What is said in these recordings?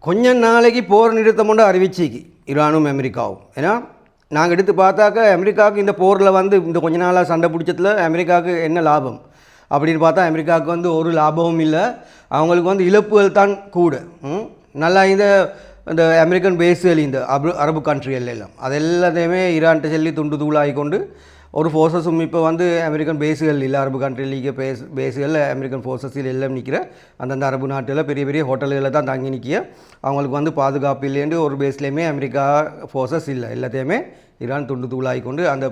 கொஞ்ச நாளைக்கு போர் நிறுத்தம் கொண்டு அறிவிச்சிக்கு ஈரானும் அமெரிக்காவும். ஏன்னா நாங்கள் எடுத்து பார்த்தாக்க அமெரிக்காவுக்கு இந்த போரில் வந்து இந்த கொஞ்ச நாளாக சண்டை பிடிச்சதில் அமெரிக்காவுக்கு என்ன லாபம் அப்படின்னு பார்த்தா அமெரிக்காவுக்கு வந்து ஒரு லாபமும் இல்லை. அவங்களுக்கு வந்து இழப்புகள் தான் கூட. நல்லா இந்த அமெரிக்கன் பேஸுகள் இந்த அரபு கண்ட்ரிகள் எல்லாம் அது எல்லாத்தையுமே ஈரான்கிட்ட சொல்லி துண்டு தூளாகி கொண்டு ஒரு ஃபோர்ஸஸும் இப்போ வந்து அமெரிக்கன் பேஸுகள் இல்லை. அரபு கண்ட்ரிலிக்க பேஸுகளில் அமெரிக்கன் ஃபோர்ஸஸில் எல்லாம் நிற்கிற அந்தந்த அரபு நாட்டில் பெரிய பெரிய ஹோட்டல்களில் தான் தங்கி நிற்கிய. அவங்களுக்கு வந்து பாதுகாப்பு இல்லைன்னு ஒரு பேஸ்லேயுமே அமெரிக்கா ஃபோர்ஸஸ் இல்லை. எல்லாத்தையுமே ஈரான் துண்டு தூளாகி கொண்டு அந்த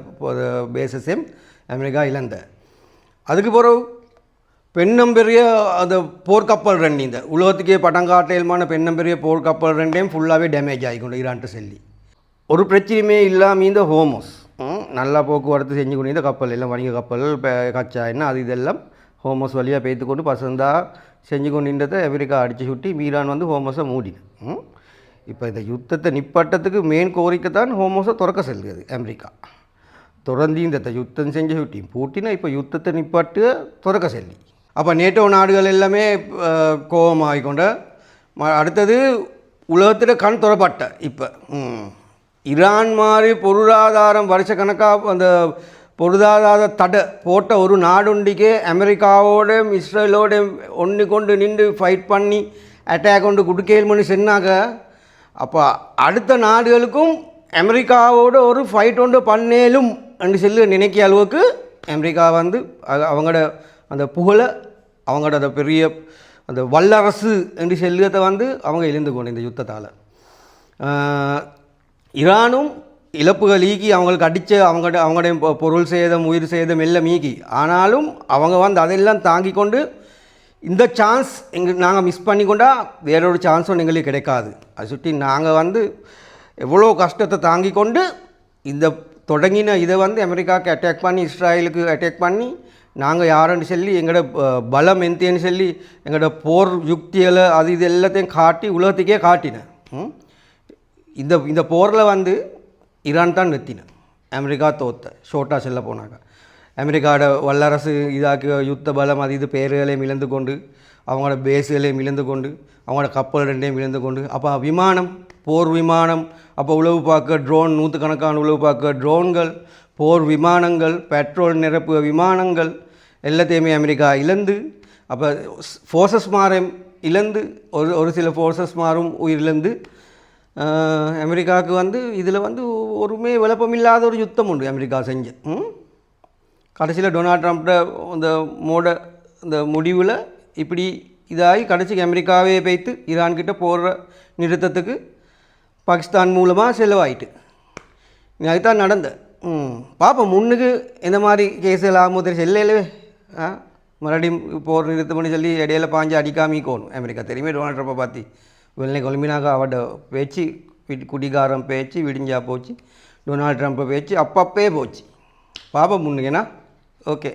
பேஸஸையும் அமெரிக்கா இழந்த. அதுக்கு பிறகு பெண்ணம்பெரிய அந்த போர்க்கப்பல் ரெண்டு இந்த உலகத்துக்கே பட்டங்காட்டையிலுமான பெண்ணம்பெரிய போர்க்கப்பல் ரெண்டையும் ஃபுல்லாகவே டேமேஜ் ஆகிக்கொண்டு ஈரான்ட்டு சொல்லி ஒரு பிரச்சனையுமே இல்லாமல் இந்த ஹோமோஸ் நல்லா போக்குவரத்து செஞ்சு கொண்டு இந்த கப்பல் எல்லாம் வணிக கப்பல் கச்சா என்ன அது இதெல்லாம் ஹோமோஸ் வழியாக பேத்து கொண்டு பசந்தாக செஞ்சு கொண்டுன்றதை அமெரிக்கா அடித்து சுட்டி ஈரான் வந்து ஹோமோஸை மூடிது. இப்போ இந்த யுத்தத்தை நிப்பாட்டத்துக்கு மெயின் கோரிக்கை தான் ஹோமோஸை திறக்க செல்கிறது அமெரிக்கா. தொடர்ந்து இந்த யுத்தம் செஞ்சு சுட்டி பூட்டினா இப்போ யுத்தத்தை நிப்பாட்டு திறக்க செல்லி அப்போ நேட்டோ நாடுகள் எல்லாமே கோபமாகிக்கொண்ட. அடுத்தது உலகத்தில் கண் துறப்பட்ட இப்போ ஈரான் மாதிரி பொருளாதாரம் வருஷக்கணக்காக அந்த பொருளாதார தடை போட்ட ஒரு நாடுண்டிக்கே அமெரிக்காவோடையும் இஸ்ரேலோடையும் ஒன்று கொண்டு நின்று ஃபைட் பண்ணி அட்டாக் கொண்டு குடுக்கையில் பண்ணி சொன்னாங்க. அப்போ அடுத்த நாடுகளுக்கும் அமெரிக்காவோட ஒரு ஃபைட் ஒன்று பண்ணேலும் என்று சொல்லி நினைக்கிற அளவுக்கு அமெரிக்கா வந்து அவங்களோட அந்த புகழை அவங்களோட அந்த பெரிய அந்த வல்லரசு என்று செல்லுறதை வந்து அவங்க இழந்து கொண்டு இந்த யுத்தத்தால் ஈரானும் இழப்புகள் ஈக்கி அவங்களுக்கு அடித்த அவங்களுடைய பொருள் சேதம் உயிர் சேதம் எல்லாம் ஈக்கி. ஆனாலும் அவங்க வந்து அதெல்லாம் தாங்கி கொண்டு இந்த சான்ஸ் நாங்கள் மிஸ் பண்ணி கொண்டா வேறொரு சான்ஸும் எங்களுக்கு கிடைக்காது. அதை சுற்றி நாங்கள் வந்து எவ்வளோ கஷ்டத்தை தாங்கி கொண்டு இந்த தொடங்கின இதை வந்து அமெரிக்காவுக்கு அட்டாக் பண்ணி இஸ்ராயலுக்கு அட்டாக் பண்ணி நாங்கள் யாருன்னு சொல்லி எங்களோட பலம் எந்தேன்னு சொல்லி எங்களோட போர் யுக்திகளை அது இது எல்லாத்தையும் காட்டி உலகத்துக்கே காட்டினேன். இந்த போரில் வந்து ஈரான் தான் வெத்தினேன். அமெரிக்கா தோத்த ஷோர்ட்டாக செல்ல போனாங்க. அமெரிக்காவோட வல்லரசு இதாக்கு யுத்த பலம் அது இது பேர்களையும் இழந்து கொண்டு அவங்களோட பேஸுகளையும் இழந்து கொண்டு அவங்களோட கப்பல் ரெண்டையும் இழந்து கொண்டு அப்போ விமானம் போர் விமானம் அப்போ உளவு பார்க்க ட்ரோன் நூற்றுக்கணக்கான உளவு பார்க்க ட்ரோன்கள் போர் விமானங்கள் பெட்ரோல் நிரப்பு விமானங்கள் எல்லாத்தையுமே அமெரிக்கா இழந்து அப்போ ஃபோர்ஸஸ் மாறும் இழந்து ஒரு சில ஃபோர்ஸஸ் மாறும் உயிரிழந்து அமெரிக்காவுக்கு வந்து இதில் வந்து ஒருமே விளப்பமில்லாத ஒரு யுத்தம் உண்டு அமெரிக்கா செஞ்சு. கடைசியில் டொனால்ட் ட்ரம்ப்ட இந்த முடிவில் இப்படி இதாகி கடைசிக்கு அமெரிக்காவே பேய்த்து ஈரான்கிட்ட போடுற நிறுத்தத்துக்கு பாகிஸ்தான் மூலமாக செலவாயிட்டு அதுதான் நடந்த. பார்ப்போம் முன்னுக்கு இந்த மாதிரி கேஸுகள் ஆகும்போது செல்லவே மறுபடியும் போர் நிறுத்தம் பண்ணி சொல்லி இடையில பாஞ்சு அடிக்காமிக்கணும் அமெரிக்கா. தெரியுமே டொனால்ட் ட்ரம்பை பார்த்து வெள்ளை கொலம்பினாக அவட பேச்சு குடிகாரம் பேச்சு விடிஞ்சா போச்சு. டொனால்ட் ட்ரம்ப்பை பேச்சு அப்பப்பே போச்சு. பார்ப்போம் முன்னுக்குன்னா ஓகே.